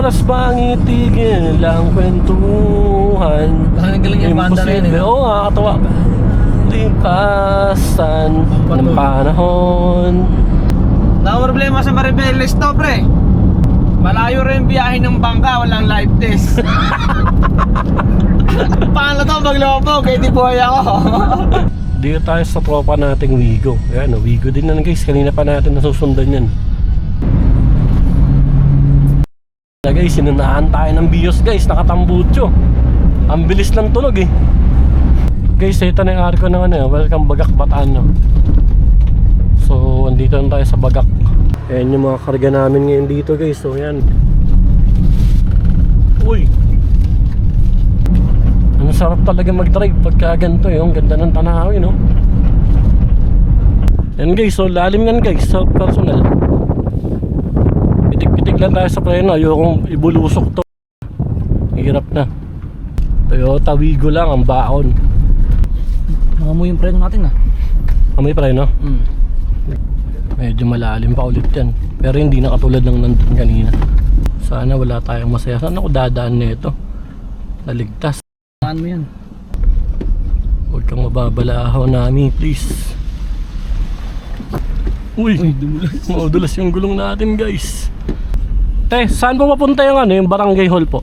Oras bang itigil ang kwentuhan? Ang galing yung banda na yun eh. Oo nga, katawa. Lipasan ng panahon. Problema sa Maribeles to, pre. Malayo rin biyahe ng bangka, walang live test. Paano to maglobog? Eh, di buhay ako. Dito tayo sa tropa nating Wigo. Ayan, Wigo din na guys. Kanina pa natin nasusundan yan. Guys, sinunahan tayo ng bios guys. Nakatambucho. Ang bilis ng tunog eh. Guys, ito na yung arko ng ano, welcome Bagak Bataan, no? So, andito na tayo sa Bagak. Ayan yung mga karga namin ngayon dito guys. So, ayan. Uy! Ang sarap talaga mag-drive pagka ganito eh. Ang ganda ng tanawin, no? Ayan guys, so lalim yan guys sa personal. Pitik-pitik lang tayo sa preno. Ayokong ibulusok to. Hirap na. Toyota Wigo lang ang baon. Nangamoy yung preno natin ah. Amoy preno? Medyo malalim pa ulit yan. Pero hindi na katulad ng nandun kanina. Sana wala tayong masaya. Saan ako dadaan na ito? Naligtas. Saan mo yan? Huwag kang mababalahaw namin, please. Uy, dumulas. maudulas yung gulong natin, guys. Te, saan po mapunta yung ano, yung barangay hall po?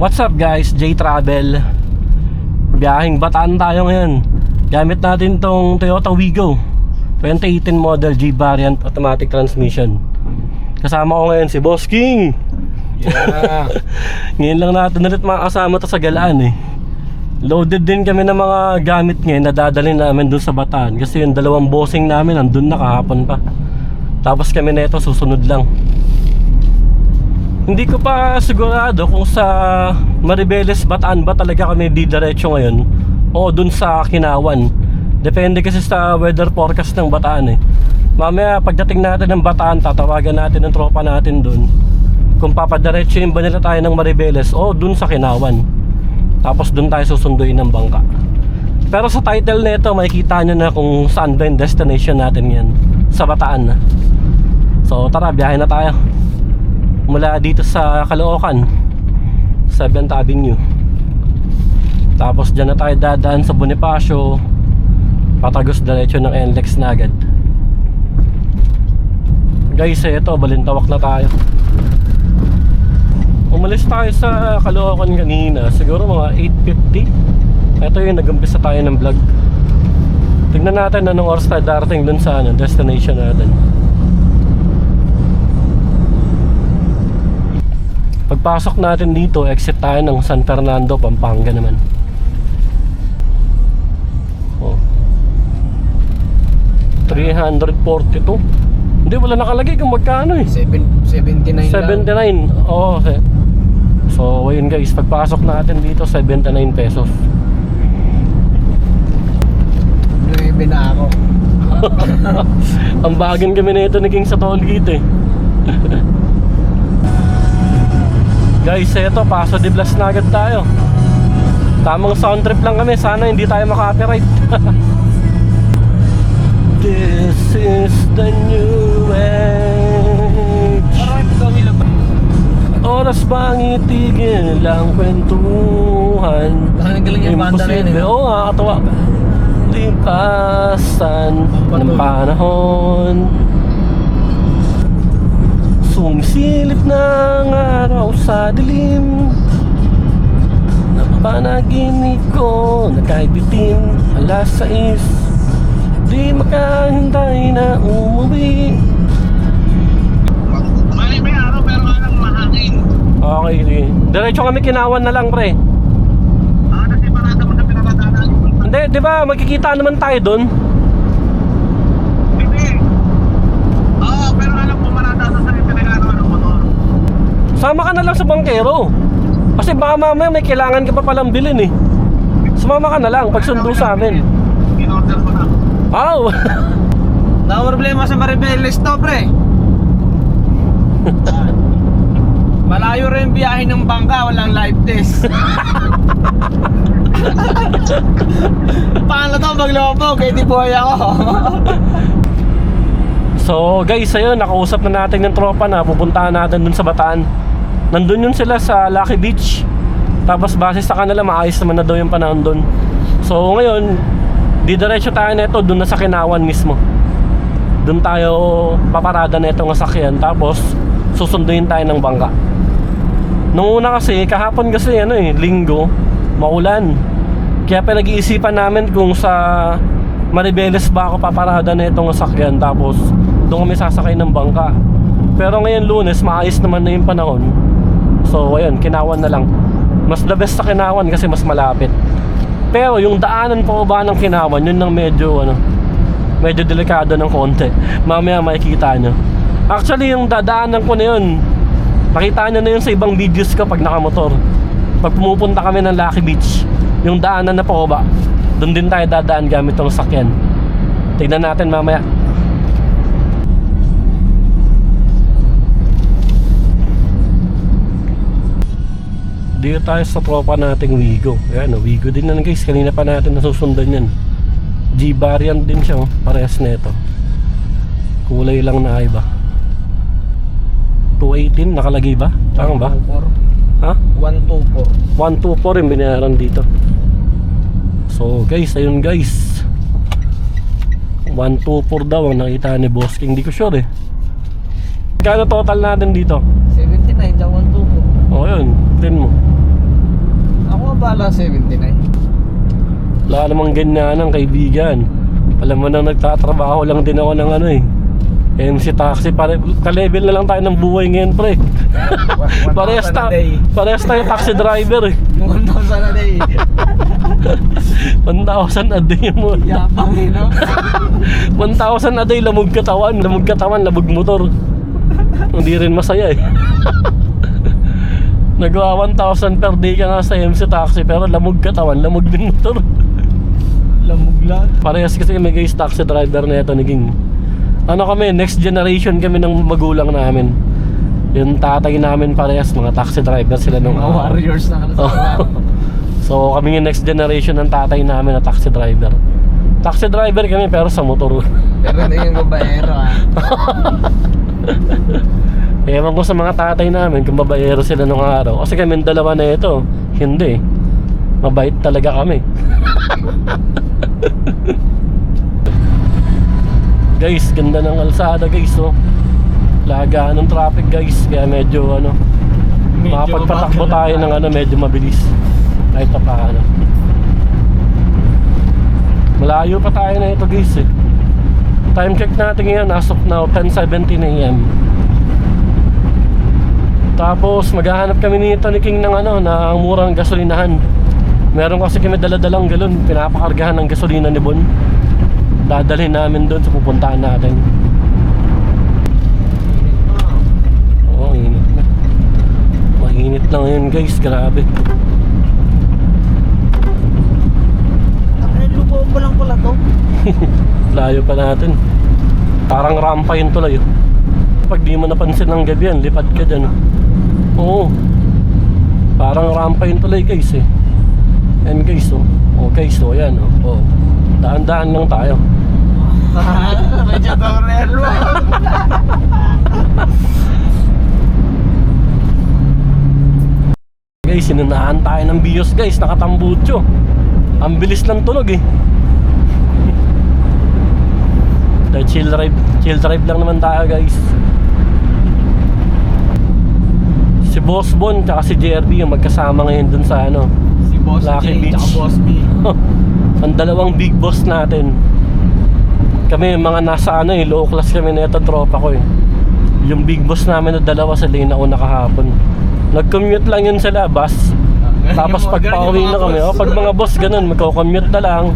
What's up guys, J Travel. Biyahing Bataan tayo ngayon. Gamit natin tong Toyota Wigo 2018 model G variant automatic transmission. Kasama ko ngayon si Boss King. Yeah. Ngayon lang natin ulit makakasama to sa galaan eh. Loaded din kami ng mga gamit ngayon na dadalhin namin dun sa Bataan. Kasi yung dalawang bossing namin nandun na kahapon pa. Tapos kami neto susunod lang. Hindi ko pa sigurado kung sa Maribeles Bataan ba talaga kami didiretso ngayon o dun sa Kinawan. Depende kasi sa weather forecast ng Bataan eh. Mamaya pagdating natin ng Bataan, tatawagan natin ng tropa natin dun kung papadiretsoin ba nila tayo ng Maribeles o dun sa Kinawan. Tapos dun tayo susunduin ng bangka. Pero sa title nito makikita nyo na kung saan ba yung destination natin yan. Sa Bataan na. So tara, biyahe na tayo. Mula dito sa Caloocan 7th Avenue. Tapos dyan na tayo dadaan sa Bonifacio, patagos diretso ng NLEX na agad. Guys, ito balintawak na tayo. Umalis tayo sa Caloocan kanina, siguro mga 8:50. Ito yung nag-umpisa tayo ng vlog. Tignan natin anong oras tayo darating dun sa destination natin. Pagpasok natin dito, exit tayo ng San Fernando, Pampanga naman. Oh. 342. Hindi, wala nakalagay kung magkano eh. 79 79. Oo. So, ayun guys, pagpasok natin dito, 79 pesos. 9 na ako. Ang bagan kami na ito naging sa tollgate eh. Guys, eto, Paso de Blas na agad tayo. Tamang sound trip lang kami, sana hindi tayo maka-copyright. This is the new age. Oras bang itigil ang kwentuhan? Ang galing yung banda na yun eh. Oo nga, katawa. Lipasan ng panahon. Sumisilip ng araw sa dilim. Napanaginip ko nakaibitin. Alas 6, di makahintay na umuwi. Diretso kami Kinawan na lang, pre. Kasi parada mo sa pinakadaanan. Hindi, di ba magkikita naman tayo doon? Hindi. Oo, pero alam ko marada sa yung pinagagawa ng motor. Sama ka na lang sa bangkero. Kasi baka mamaya may kailangan ka pa palang bilhin eh. Sumama ka na lang pag sundo sa amin. In-order ko na. Aw! Na problema sa Maribeles to, pre. Malayo rin biyahe ng bangka, walang live test. Paano to maglobog? Eh di buhay ako. So guys, ayun, nakausap na natin yung tropa na pupuntahan natin dun sa Bataan. Nandun yun sila sa Lucky Beach. Tapos base sa kanila, maayos naman na daw yung panahon dun. So ngayon, didiretso tayo neto dun na sa Kinawan mismo. Dun tayo paparada na itong sasakyan. Tapos susunduin tayo ng bangka. Nung una kasi, kahapon kasi linggo, maulan. Kaya pinag-iisipan namin kung sa Maribeles ba ako paparada na itong sasakyan. Tapos doon kami sasakay ng bangka. Pero ngayon Lunes, maayos naman na yung panahon. So ayun, Kinawan na lang. Mas the best sa Kinawan kasi mas malapit. Pero yung daanan pa ba ng Kinawan, yun nang medyo medyo delikado ng konti. Mamaya makikita nyo. Actually yung dadaanan ko na yun, nakita nyo na yun sa ibang videos ko pag nakamotor. Pag pumupunta kami ng Lucky Beach, yung daanan na pa ba, doon din tayo dadaan gamit ng sakyan. Tignan natin mamaya. Dito tayo sa tropa nating Wigo. Ayan, Wigo din na guys. Kanina pa natin nasusundan yan. G-variant din siya, parehas na ito. Kulay lang na iba. 218 nakalagay ba? Tama ba? 124. Ha? 124 124. yung binayaran dito. So guys, ayun guys, 124 daw ang nakita ni Boss King. Hindi ko sure eh. Kano total natin dito? 79 sa 124. O yun, tin mo. Ako ang bahala 79. Wala namang ganyan ng kaibigan. Alam mo na nagtatrabaho lang din ako ng MC taxi. Ka-level na lang tayo ng buhay ngayon, pre. Parehas tayo taxi driver eh. 1,000 a day. 1,000 a day mo. Yapang eh, no? 1,000 a day, lamog katawan, lamog motor. Hindi rin masaya eh. Nagawa 1,000 per day ka nga sa MC taxi, pero lamog katawan, lamog din motor. Lamog lahat. Parehas kasi may guys taxi driver na ito naging kami, next generation kami ng magulang namin. Yung tatay namin parehas mga taxi driver sila nung Mga warriors na Oh. So kami yung next generation ng tatay namin na taxi driver. Taxi driver kami pero sa motor. Pero hindi yung babaero Ewan ko sa mga tatay namin kung babayero sila nung araw. Kasi kami dalawa na ito, hindi. Mabait talaga kami. Guys, ganda ng kalsada guys, oh. Lagaan ng traffic guys, kaya medyo makapagpatakbo tayo ng medyo mabilis. Kahit pa malayo pa tayo na ito guys eh. Time check natin ngayon as of now 10:17 AM. Tapos maghahanap kami nito ni King ng ng murang gasolinahan. Meron kasi kami dala-dalang galon, pinapakargahan ng gasolina ni Bon. Dadalhin namin doon sa pupuntahan natin. Oo, init na. Mainit lang yun guys, grabe. Lupo pa lang pala to. Layo pa natin. Parang rampa yun tuloy. Pag di mo napansin ng gabi yan, lipad ka dyan. Oo. Parang rampa yun tuloy guys eh. Ayan guys oh. Oh guys oh, ayan oh. Daan-daan lang tayo. Medyo tornero. Guys, sinunahan tayo ng Bios guys, nakatambucho. Ang bilis ng tunog eh. Dahil chill drive lang naman tayo guys. Si Boss Bon tsaka si JRB yung magkasama ngayon dun sa Si Boss Lucky J Beach. tsaka Boss B. Ang dalawang big boss natin. Kami mga nasa low class kami na ito, tropa ko eh. Yung big boss namin na dalawa sa lane na una kahapon. Nag-commute lang yun sila, bus. Tapos pag pauwi na kami, pag mga boss ganun, magko-commute na lang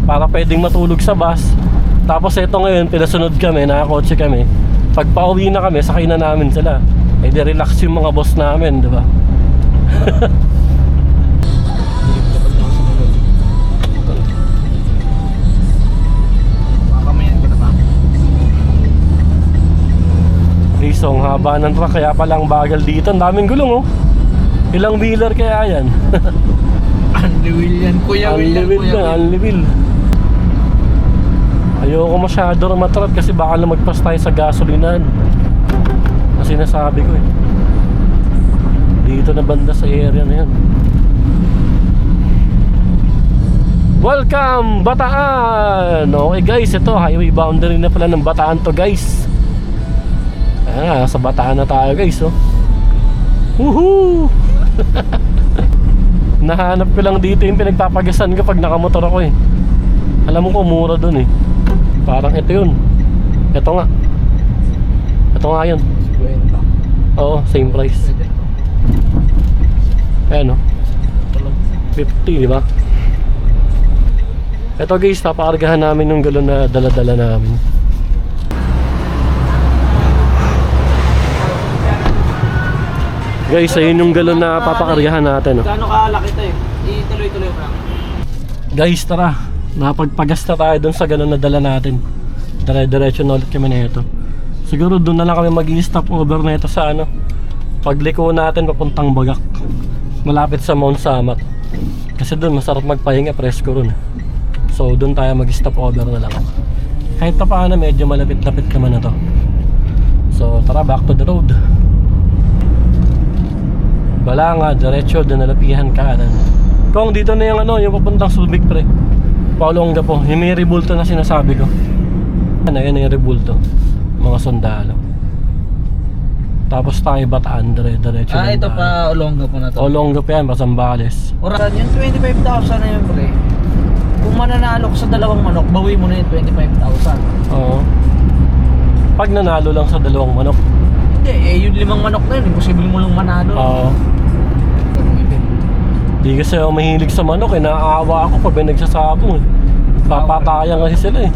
para pwedeng matulog sa bus. Tapos ito ngayon, pinasunod kami, nakakotse kami. Pag pauwi na kami, sakay na namin sila. Eh di relax yung mga boss namin, di ba? So, ang haba ng truck, kaya palang bagal dito. Ang daming gulong, oh. Ilang wheeler kaya yan? Anli Will yan, Kuya Will yan, Kuya Will. Anli Will. Ayoko masyado matrat kasi baka lang magpas tayo sa gasolinan. Kasi nasabi ko eh. Dito na banda sa area na yan. Welcome, Bataan! Okay guys, ito highway boundary na pala ng Bataan to guys. Sa Bataan na tayo guys, oh. Woohoo! Nahanap ko lang dito yung pinagpapagasan ko pag nakamotor ako eh. Alam mo ko mura dun eh. Parang ito yun. Ito nga. Ito nga yun. 50. Oo, same price. Ayan oh. 50, di ba? Ito guys, papakargahan namin yung galon na dala-dala namin. Guys, ayun yung galon na papakargahan natin, oh. Gaano kalaki ito eh? Ituloy-tuloy mo lang. Guys, tara. Napagpagas na tayo dun sa galon na dala natin. Dire-diretso na ulit kami na ito. Siguro dun na lang kami mag-i-stop over na ito sa ano, pagliko natin papuntang Bagak. Malapit sa Mount Samat. Kasi dun masarap magpahinga, presko ron. So dun tayo mag-stop over na lang. Kahit pa paano medyo malapit-lapit naman na to. So tara, back to the road. Balanga, diretso, dinalapihan kanan. Kung dito na yung ano, yung papuntang Subic pre. Paolongga po, yung may rebulto na sinasabi ko. Ano yan yung rebulto? Mga sundalo. Tapos tayo Bataan, diretso. Ito pa Olongga po na to. Olongga pa yan, Basambales. Oran, yung 25,000 na yun pre. Kung mananalo ka sa dalawang manok, bawi mo na yung 25,000. Oo. Pag nanalo lang sa dalawang manok. Hindi, yung 5 manok na yun, imposible mo lang manalo. Oo. Di kasi ako mahilig sa manok eh. Naaawa ako pag may nagsasabong eh. Papatayang kasi sila eh.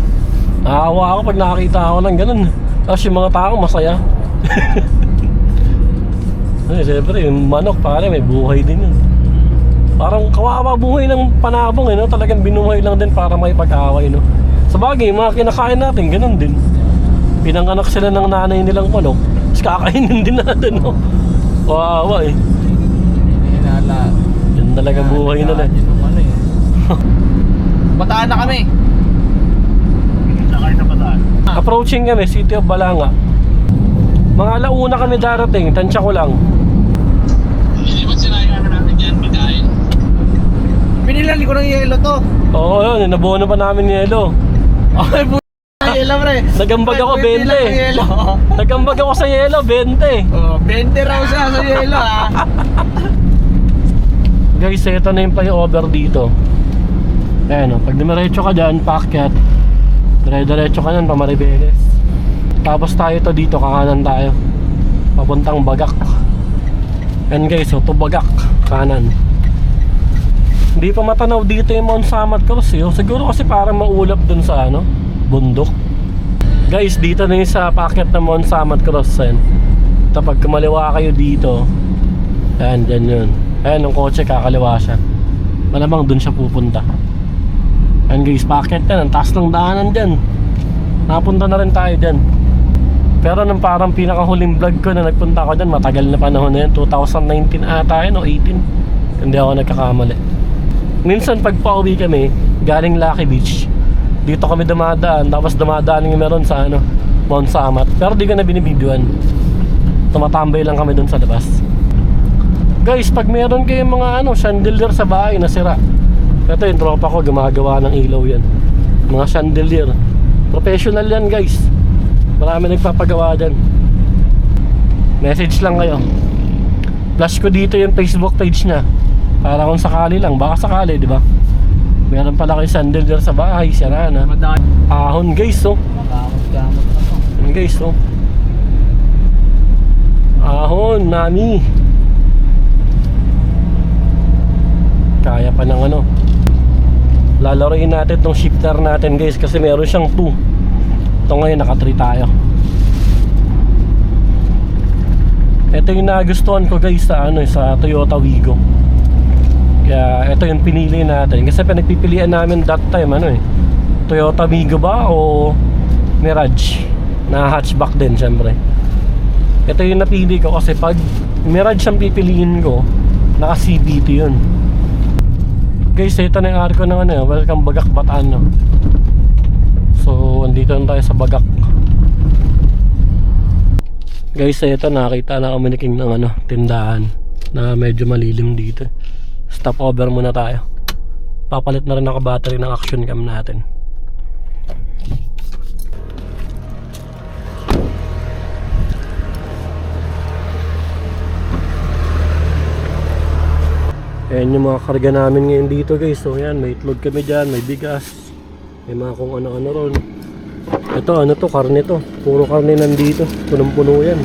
Naaawa ako pag nakakita ako ng ganun. Tapos yung mga tao masaya. Eh, siyempre yung manok pare may buhay din yun. Parang kawawa buhay ng panabong eh, no? Talagang binuhay lang din para may pag-away, no? Sabagay, mga kinakain natin, ganun din. Pinanganak sila ng nanay nilang manok, tapos kakainin din natin, no? Kawawa eh. Yun talaga buhay na eh. Bataan na kami. Sakay sa Bataan. Approaching kami, City of Balanga. Mga alauna kami darating, tansya ko lang. Hindi ba sinayaan natin yan, pagkain? Binilali ko ng yelo to. Oo, yun, nabuno pa namin yelo. Okay, yelo pre. Nagambag ako 20. Nagambag ako sa yelo, 20. Oh, 20 raw siya sa yelo ha. Guys, ito na yung over dito. Ayan o, pag dumiretso ka dyan, paakyat. Dire-diretso ka nan, pa Maribeles. Tapos tayo to dito, kakanan tayo. Papuntang Bagak. Ayan guys, to Bagak, kanan. Hindi pa matanaw dito yung Mount Samat Cross eh. Siguro kasi parang maulap dun sa ano, bundok. Guys, dito na yung sa paakyat ng Mount Samat Cross. Ayan. Ito, pag kumaliwa kayo dito, ayan, dyan yun. Ayan, yung kotse kakaliwa siya. Malamang dun siya pupunta. Ayan guys, paakyat yan, ang taas ng daanan dyan. Napunta na rin tayo dyan. Pero nung parang pinakahuling vlog ko na nagpunta ako dyan, matagal na panahon na yan, 2019 ata yun o 18. Hindi ako nagkakamali. Minsan pag pauwi kami, galing Lucky Beach, dito kami dumadaan, tapos dumadaan yung meron sa ano, Mount Samat. Pero di ko na binibidyoan. Tumatambay lang kami dun sa labas. Guys, pag meron kayong mga ano, chandelier sa bahay na sira, ito yung tropa ko, gumagawa ng ilaw yan. Mga chandelier. Professional yan guys. Marami nagpapagawa dyan. Message lang kayo. Flash ko dito yung Facebook page niya. Para kung sakali lang, baka sakali, di ba? Meron pala kayo chandelier sa bahay, sira na. Ahon guys, oh. Magamot-gamot na to. Ahon guys, oh. Ahon, nami. Kaya pa ng ano. Lalaroin natin tong shifter natin guys, kasi meron siyang 2. Ito ngayon naka 3 tayo. Ito yung nagustuhan ko guys sa ano, sa Toyota Wigo. Kaya ito yung pinili natin. Kasi pinagpipilian namin that time ano eh, Toyota Wigo ba o Mirage na hatchback din syempre. Ito yung napili ko kasi pag Mirage ang pipiliin ko, naka CVT yun. Guys, ito na yung arko ng ano, welcome Bagak Bataan no? So andito na tayo sa Bagak. Guys, ito nakita na kami ng ano, tindahan na medyo malilim dito. Stop over muna tayo. Papalit na rin ako battery ng action cam natin. Ayan yung mga karga namin ngayon dito guys. So yan, may itlog kami dyan, may bigas, may mga kung ano-ano ron. Ito, ano to, karne to. Puro karne nandito, punong-puno yan.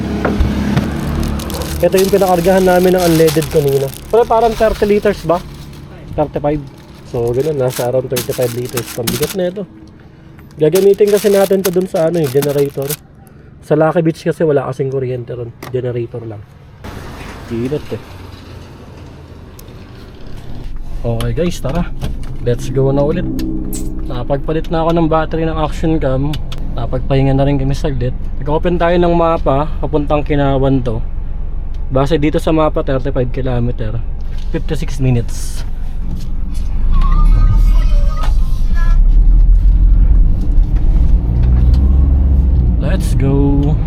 Ito yung pinakargahan namin ng unleaded kanina. Pero parang 30 liters ba? 35. So ganun, nasa around 35 liters. Pambigat na ito. Gagamitin kasi natin to dun sa ano, generator. Sa Lucky Beach kasi wala kasing kuryente ron. Generator lang. Init eh. Okay guys, tara. Let's go na ulit. Napagpalit na ako ng battery ng action cam. Napagpahinga na rin kami saglit. Nag-open tayo ng mapa papuntang Kinawan to. Base dito sa mapa 35 km, 56 minutes. Let's go.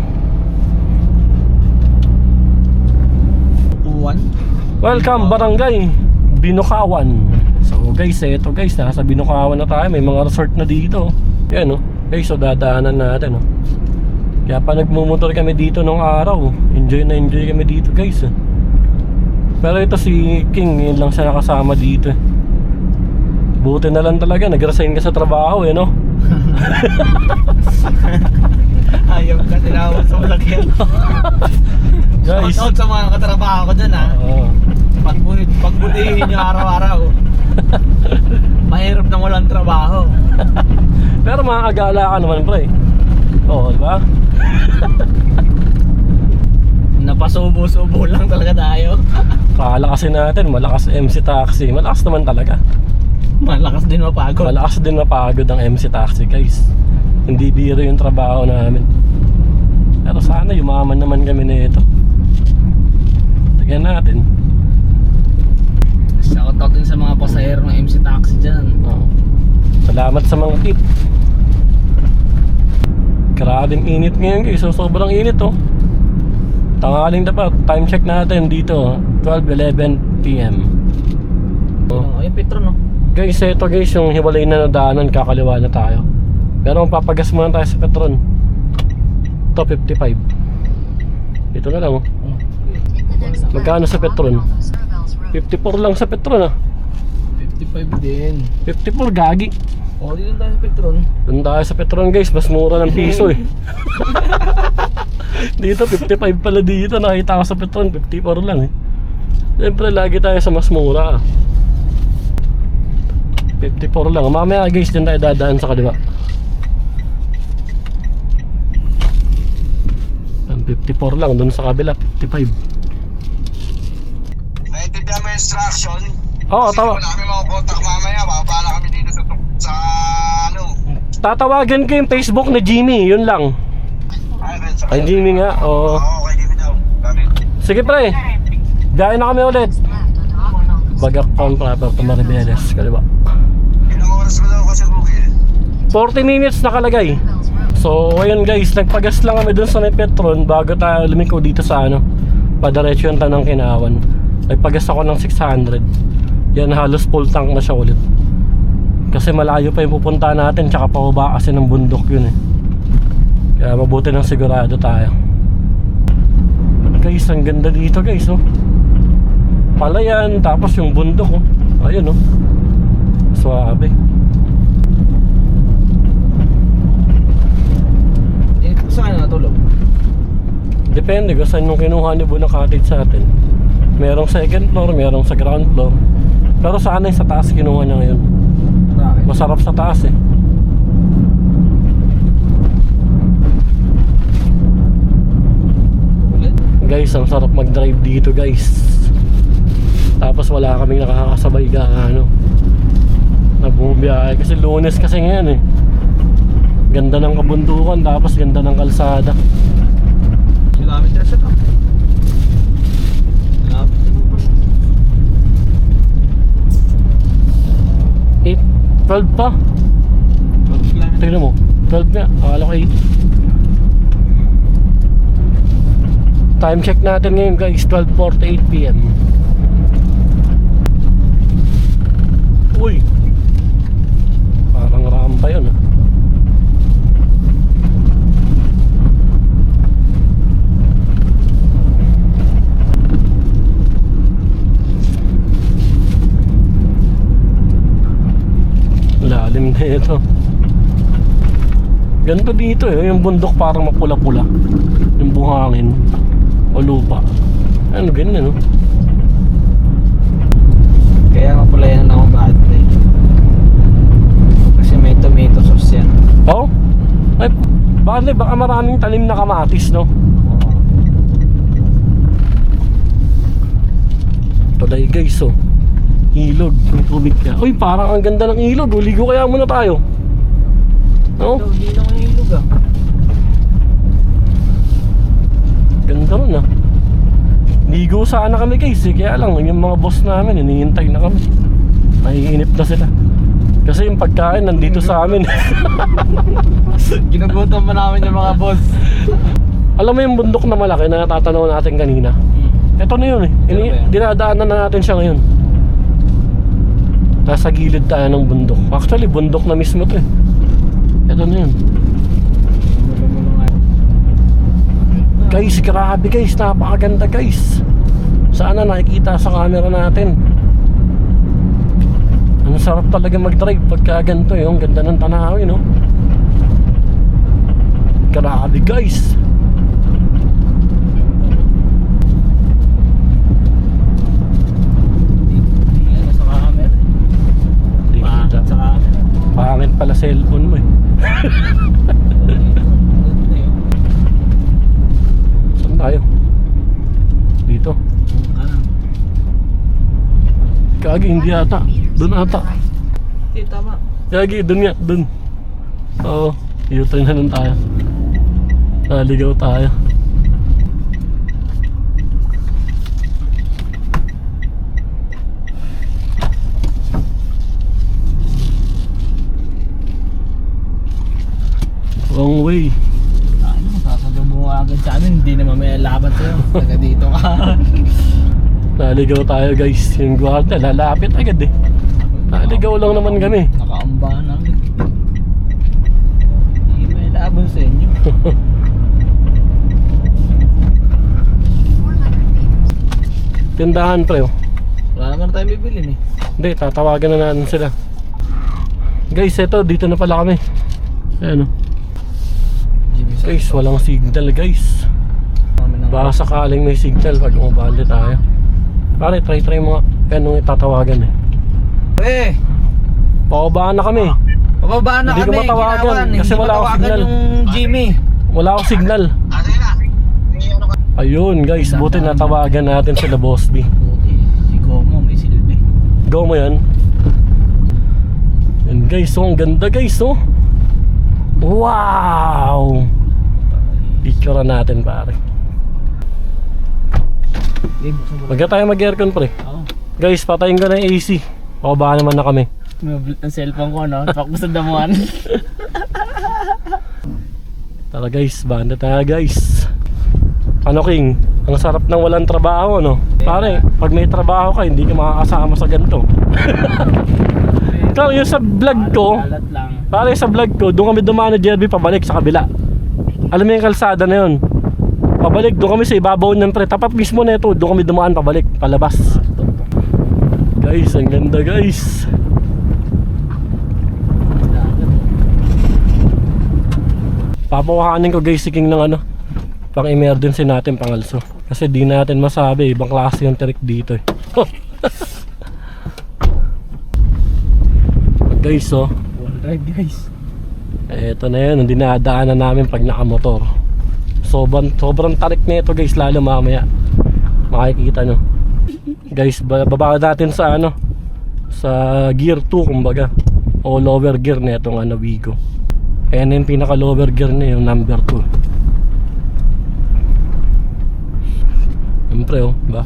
Welcome Barangay Binukawan. So guys, eto guys, nasa Binukawan na tayo. May mga resort na dito. Yan oh. Guys, so dadaanan natin oh. Kaya pa nagmumotor kami dito nung araw. Enjoy na enjoy kami dito guys oh. Pero ito si King, yun lang siya nakasama dito. Buti na lang talaga, nag-resign ka sa trabaho eh no. Ayaw ka, tinawag sa malagyan. Guys, Shout out sa mga katrabaho ko dyan ha. Pagbutihin nyo araw-araw. Mahirap na walang trabaho. pero makakagala ka naman pre. Oo, di ba? Napasubo-subo lang talaga tayo. Kala kasi natin, malakas MC Taxi. Malakas naman talaga. Malakas din mapagod. Malakas din mapagod ang MC Taxi guys. Hindi biro yung trabaho namin. Pero sana yumaman naman kami nito. Tignan natin. Shoutout din sa mga pasahero ng MC Taxi dyan. Oo. Salamat sa mga tip. Grabing init ngayon guys. So, sobrang init oh. Tanghaling dapat. Time check natin dito 12:11 PM. Oh, yung Petron no. Guys, ito guys yung hiwalay na nadaanan, kakaliwa na tayo. Pero papagas muna tayo sa Petron. Ito 55. Ito na lang oh. Magkano sa Petron? 54 lang sa Petron ah. 55 din. 54 gagi. Oh, dito tayo sa Petron. Doon tayo sa Petron guys, mas mura ng piso eh. Dito 55 pala dito, nakita ko sa Petron 54 lang eh. Siyempre lagi tayo sa mas mura ah. 54 lang. Mamaya guys, dyan tayo dadaan sa kaliwa. 54 lang, doon sa kabila 55. Naintindihan mo yung instruction? Oo, Kasi tawa. wala kami mga contact mamaya. Mapapala kami dito sa ano. Tatawagan ko yung Facebook ni Jimmy, yun lang. Ay Jimmy nga, oo. Okay, Jimmy daw. Kami. Sige pre, biyahe na kami ulit. Bagak Town proper to Maribeles, kaliwa. Ilang oras mo daw kasi bukid? 40 minutes nakalagay. So ayun guys, nagpagas lang kami dun sa may Petron bago tayo lumiko dito sa ano, padiretso yung Tanang Kinawan. Nagpagas ako ng 600. Yan, halos full tank na siya ulit. Kasi malayo pa yung pupunta natin, tsaka pababa kasi ng bundok yun eh. Kaya mabuti nang sigurado tayo. Guys, ang ganda dito guys oh. Palayan, tapos yung bundok oh. Ayun oh. Suabe. Saan ka natulog? Depende kung saan yung kinuha ni Buena Cottage sa atin. Merong second floor, merong sa ground floor. Pero sana yung sa taas kinuha niya ngayon. Bakit? Masarap sa taas eh. Ulit? Guys, ang sarap mag-drive dito guys. Tapos wala kaming nakakasabay na bumiyahe. Kasi Lunes kasi ngayon eh. Ganda ng kabundukan, tapos ganda ng kalsada. Kilometer siya to. Lapit na po. 12 pa. 12 kilometer. Tignan mo, 12 na, akala ko 8. Time check natin ngayon guys, 12:48 PM. Uy, parang rampa yun ah. Lalim na ito. Ganito dito eh, yung bundok parang mapula-pula. Yung buhangin o lupa. Ano ganyan no? Kaya nga pala yan ako bakit eh. Kasi may tomato sauce yan. Oh? Ay, baka maraming tanim na kamatis no? Tulay guys oh. Ilog, may tubig ka. Uy, parang ang ganda ng ilog. Ligo kaya muna tayo. No? Hindi na yung ilog ah. Ganda ron ah. Ligo sana kami guys eh. Kaya lang, yung mga boss namin, hinihintay na kami. Naiinip na sila. Kasi yung pagkain nandito sa amin. Ginugutom pa namin yung mga boss. Alam mo yung bundok na malaki na natatanaw natin kanina? Ito na yun eh. Ano ba yan? Dinadaanan na natin siya ngayon. Nasa gilid tayo ng bundok. Actually, bundok na mismo to eh. Ito na yun. Guys, grabe guys. Napakaganda guys. Sana nakikita sa camera natin. Ang sarap talaga mag-drive pagka ganito eh. Ang ganda ng tanawin no. Grabe guys. Pangit pala cellphone mo eh. Saan tayo? Dito. Kagi, hindi ata. Doon ata. Okay, tama. Kagi, doon nga, doon. Oo, U-turn na lang tayo. Naligaw tayo. Wrong way. Ano, sasabihin mo agad sa amin, hindi naman may laban sa'yo. Taga dito ka. Naligaw tayo guys. Yung guwarda, lalapit agad eh. Naligaw lang naman kami. Nakaamba namin. Hindi may laban sa inyo. Tindahan pre oh. Wala naman tayo bibilin eh. Hindi, tatawagan na natin sila. Guys, eto, dito na pala kami. Ayan oh. Guys, walang signal guys. Baka sakaling may signal pag umabali tayo. Pare, try mo nga. Anong itatawagan eh. Eh! Pababaan na kami. Pababa na Hindi ko kami. matawagan, Ginawan. kasi Hindi wala akong matawagan signal. yung Jimmy. Wala akong signal. Sige na. Ano ka? Ayun guys, buti natawagan natin sila Boss B. Buti. Si Gomo may silbi. Go mo yan. Yan guys, oh, ang ganda guys oh. Wow! Picture natin pare. Wag na tayo mag-aircon pre. Oo. Guys, patayin ko na yung AC. Pababa naman na kami. Mablit ang cellphone ko, no? Pakbo sa damuhan. Tara guys, banda tayo guys. Ano King? Ang sarap ng walang trabaho no? Pare, pag may trabaho ka, hindi ka makakasama sa ganito. Ikaw, yung sa vlog ko, Alat lang. pare sa vlog ko, doon kami dumaan ni Jerby pabalik sa kabila. Alam mo yung kalsada na yun? Pabalik, doon kami sa ibabaw ng pre. Tapat mismo na ito, doon kami dumaan pabalik, palabas. Guys, ang ganda guys. Papawahanin ko guys si King ng ano, pang emergency natin pangalso. Kasi di natin masabi, ibang klase yung trick dito eh. guys, oh. Wall ride guys. Ito na yun, ang dinadaanan namin pag nakamotor. Sobrang tarik na ito guys, lalo mamaya. Makikita nyo. Guys, baba natin sa ano, sa gear 2 kumbaga. O lower gear na itong ano, Wigo. Ayan yung pinaka lower gear na yung number 2. Siyempre oh, ba?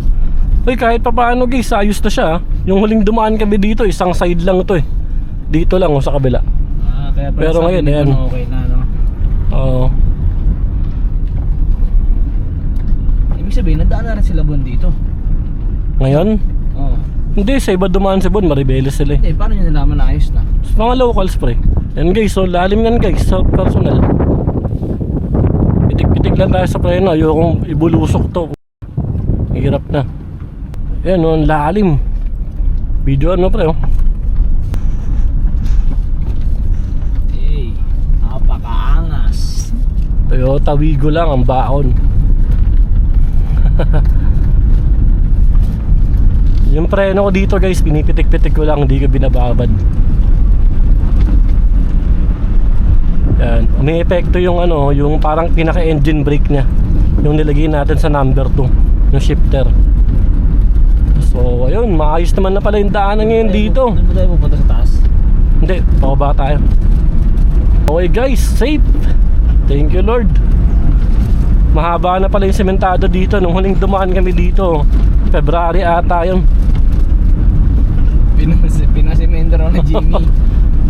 Uy, kahit pa paano guys, ayos na siya. Yung huling dumaan kami dito, isang side lang ito eh. Dito lang oh, sa kabila. Kaya Pero ngayon, ayan. Okay na, no? Oo. Ibig sabihin, nadaan na rin sila Bon dito. Ngayon? Oo. Hindi, sa iba dumaan si Bon, Maribeles sila eh. Paano nyo nalaman na ayos na? Sa mga locals pre. Yan guys, so lalim yan guys, sa personal. Pitik-pitik lang tayo sa preno, ayokong ibulusok to. Hirap na. Yan o, ang lalim. Video ano pre oh. Hey, napakaangas. Toyota Wigo lang ang baon. Yung preno ko dito guys, pinipitik-pitik ko lang, hindi ko binababad. Yan, may epekto yung ano, yung parang pinaka-engine brake niya. Yung nilagay natin sa number 2, yung shifter. So ayun, maayos naman na pala yung daanan ngayon dito. Doon ba tayo pupunta sa taas? Hindi, pababa tayo. Okay guys, safe. Thank you Lord. Mahaba na pala yung sementado dito. Nung huling dumaan kami dito, February ata yun. Pinasimento raw ni Jimmy.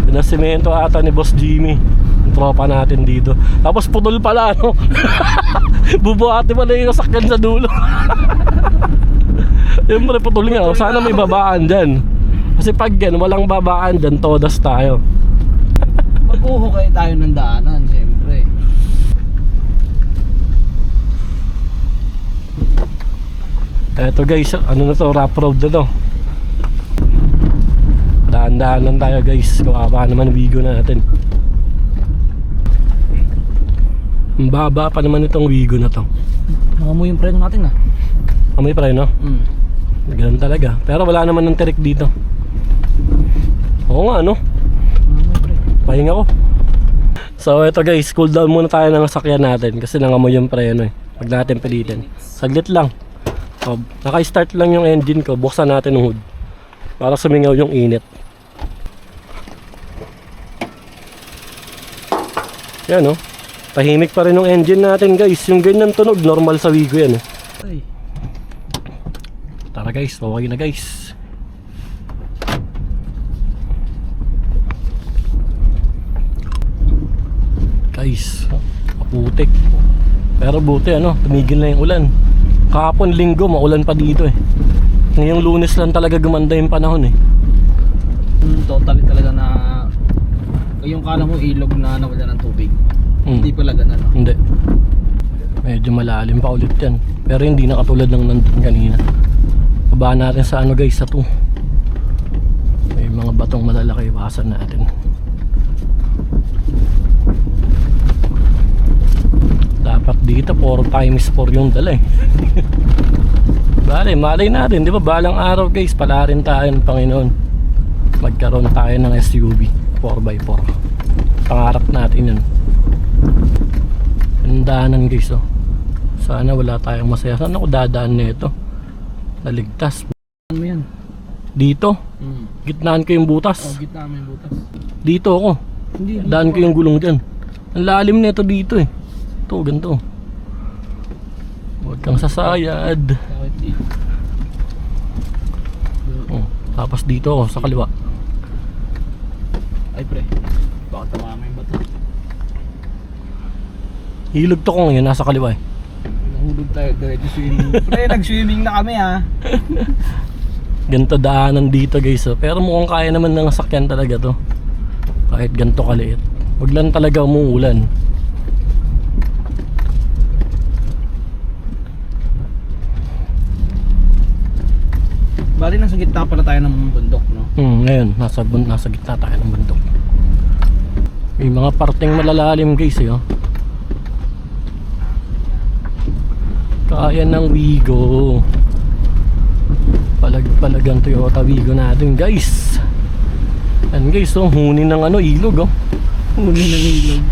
Pinasimento ata ni Boss Jimmy, yung tropa natin dito. Tapos putol pala no. Bubuhati pala yung sakyan sa dulo. Siyempre putol nga oh. Sana may babaan dyan. Kasi pag yan, walang babaan dyan, todas tayo. Mag-uhukay tayo ng daanan, siyempre. Eto guys, ano na to, rough road na to. Daan-daan lang tayo guys. Kawawa naman Wigo natin. Ang baba pa naman itong Wigo na to. Nakamoy yung preno natin ah. Amoy pa rin no? Ganun talaga. Pero wala naman ng tirik dito. Oo nga no? Nakamoy pre. Pahinga ko. So eto guys, cool down muna tayo ng sakyan natin. Kasi nangamoy yung preno eh. Pag natin pilitin. Saglit lang. So, naka-start lang yung engine ko. Buksan natin yung hood para sumingaw yung init. Yan oh. Tahimik pa rin yung engine natin guys. Yung ganyan tunog, normal sa Wigo yan eh. Ay. Tara guys, okay na guys. Guys, kaputik. Pero buti ano, tumigil na yung ulan. Kahapon linggo, maulan pa dito eh. Ngayong Lunes lang talaga gumanda yung panahon eh. Totally talaga na yung kala mo ilog na nawala ng tubig. Hindi pala ganun no? Hindi. Medyo malalim pa ulit yan. Pero hindi na katulad ng nandun kanina. Babaan natin sa ano guys, sa 2. May mga batong malalaki, iwasan natin. Dapat dito 4x4 yung dala eh. Bale, malay natin, di ba balang araw guys, pala rin tayo ng Panginoon. Magkaroon tayo ng SUV 4x4. Pangarap natin yun. Ang daanan guys oh. Sana wala tayong masaya. Saan ako dadaan nito? Naligtas. Ano mo yan? Dito? Gitnaan ko yung butas. Oh, gitna mo yung butas. Dito ako. Hindi. Daan ko yung gulong dyan. Ang lalim nito dito eh. Ito, ganito. Huwag kang sasayad. Bakit dito? Oh, tapos dito ako sa kaliwa. Ay pre, baka tumama yung bato. Hilog to ko ngayon, nasa kaliwa eh. Nahulog tayo, diretso swimming. Pre, nag-swimming na kami ha. Ganito daanan dito guys oh. Pero mukhang kaya naman ng sakyan talaga to. Kahit ganito kaliit. Huwag lang talaga umuulan. Bali nasa gitna pala tayo ng bundok no? Ngayon, nasa gitna tayo ng bundok. May mga parteng malalalim guys eh oh. Kaya ng Wigo. Palag-palagang Toyota Wigo natin guys. And guys, oh, huni ng ano, ilog, oh. Huli ng ilog.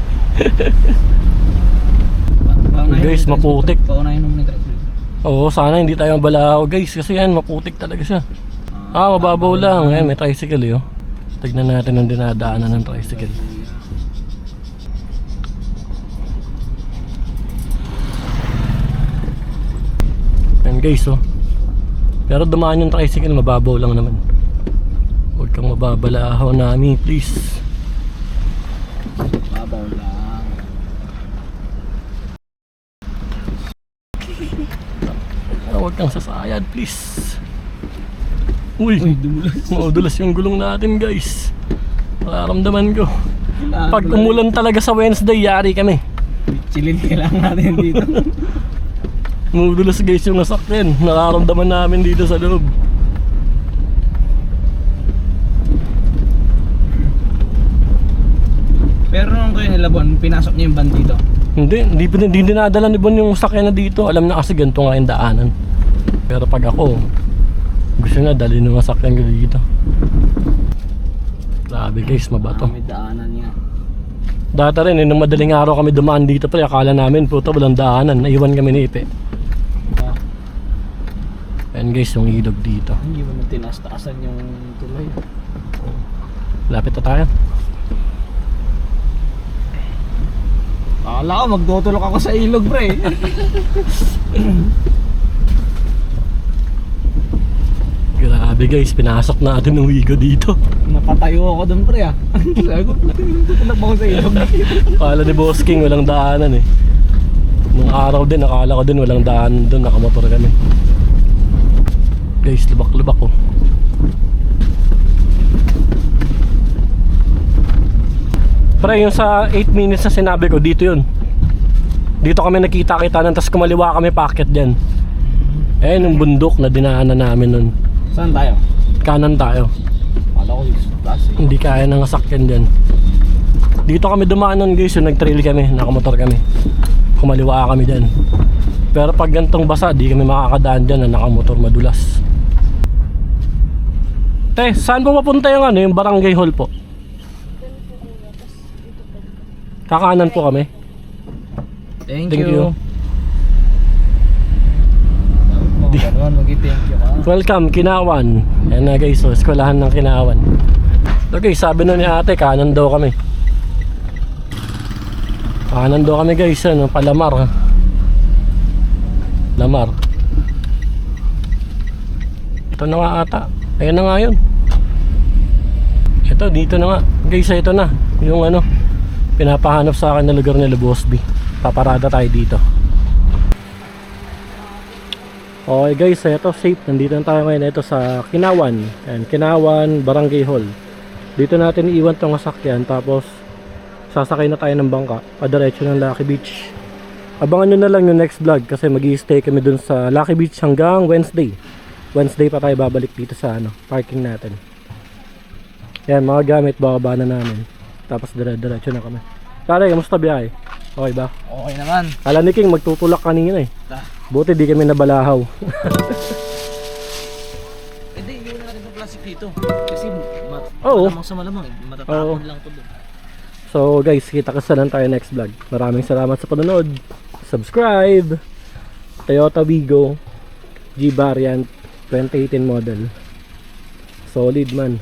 Guys, maputik. Paunahin mo ni tricycle. Oo, sana hindi tayo mabalaw guys, kasi yan, maputik talaga siya. Mababaw lang. Ayan, may tricycle, eh, oh. Tignan natin ang dinadaanan ng tricycle. Ayan guys, oh. Pero dumaan yung tricycle, mababaw lang naman. Huwag kang mababalahaw namin, please. Babaw lang. Huwag kang sasayad, please. Uy, Dumulas. maudulas yung gulong natin, guys. Nakaramdaman ko. Kailangan Pag umulan talaga sa Wednesday, yari kami. Chillin kailangan natin dito. Maudulas guys yung nasakyan. Nakaramdaman namin dito sa loob. Pero nung kayo nilabon, pinasok niyo yung van dito. Hindi dinadala ni Bon yung sakyan na dito. Alam na kasi ganito nga yung daanan. Pero pag ako, gusto na dalhin yung sakyan ko dito. Grabe guys, mabato. May daanan niya. Dati rin, nung madaling araw kami dumaan dito, pre, akala namin, puto, walang daanan. Naiwan kami ni Ipe. Ayan guys, yung ilog dito. Hindi mo na tinaas-taasan yung tulay. Lapit na tayo. Akala ko magtutulok ako sa ilog, pre. Grabe guys, pinasok natin ng Wigo dito. Napatayo ako dun, pre, ah. Sabi ko, tutulok ba ako sa ilog? Akala ni Boss King walang daanan eh. Nung araw din, akala ko din walang daanan doon, nakamotor kami. Guys, lubak-lubak oh. Pre, yung sa 8 minutes na sinabi ko, dito yun. Dito kami nakita-kita nun, tapos kumaliwa kami paakyat dyan. Eh, yung bundok na dinaanan namin nun. Saan tayo? Kanan tayo. Akala ko yung plus, eh. Hindi kaya nang sakyan dyan. Dito kami dumaan nun guys, yung nag-trail kami, nakamotor kami. Kumaliwa kami dyan. Pero pag gantong basa, di kami makakadaan dyan na nakamotor, madulas. Te, saan po papunta yung ano, yung barangay hall po? Kakanan po kami. Thank Thank you. you. Ganoon, mag-thank you ka. Welcome, Kinawan. Ayan na guys, so, eskwelahan ng Kinawan. So guys, sabi nun ni ate, kanan daw kami. Kanan daw kami guys, ano, Palamar. Lamar. Ito na nga ata. Ayan na nga yun. Ito, dito na nga. Guys, ito na. Yung ano, pinapahanap sa akin na lugar nila Boss B. Paparada tayo dito. Okay guys, ito safe. Nandito na tayo ngayon. Ito sa Kinawan. Ayan, Kinawan Barangay Hall. Dito natin iiwan tong sasakyan. Tapos sasakay na tayo ng bangka padiretso ng Lucky Beach. Abangan nyo na lang yung next vlog kasi mag-i-stay kami dun sa Lucky Beach hanggang Wednesday. Wednesday pa tayo babalik dito sa ano, parking natin. Yan, mga gamit bababa na namin. Tapos dire-diretso na kami. Tara, kamusta biyahe? Okay ba? Okay naman. Kala ni King magtutulak kanina eh. Buti di kami nabalahaw. Hindi, yun na natin ng plastic dito. Kasi Oo. malamang sa malamang eh. Matatapon lang to doon. So guys, kita kasi lang tayo next vlog. Maraming salamat sa panonood. Subscribe. Toyota Wigo G Variant 2018 model. Solid man.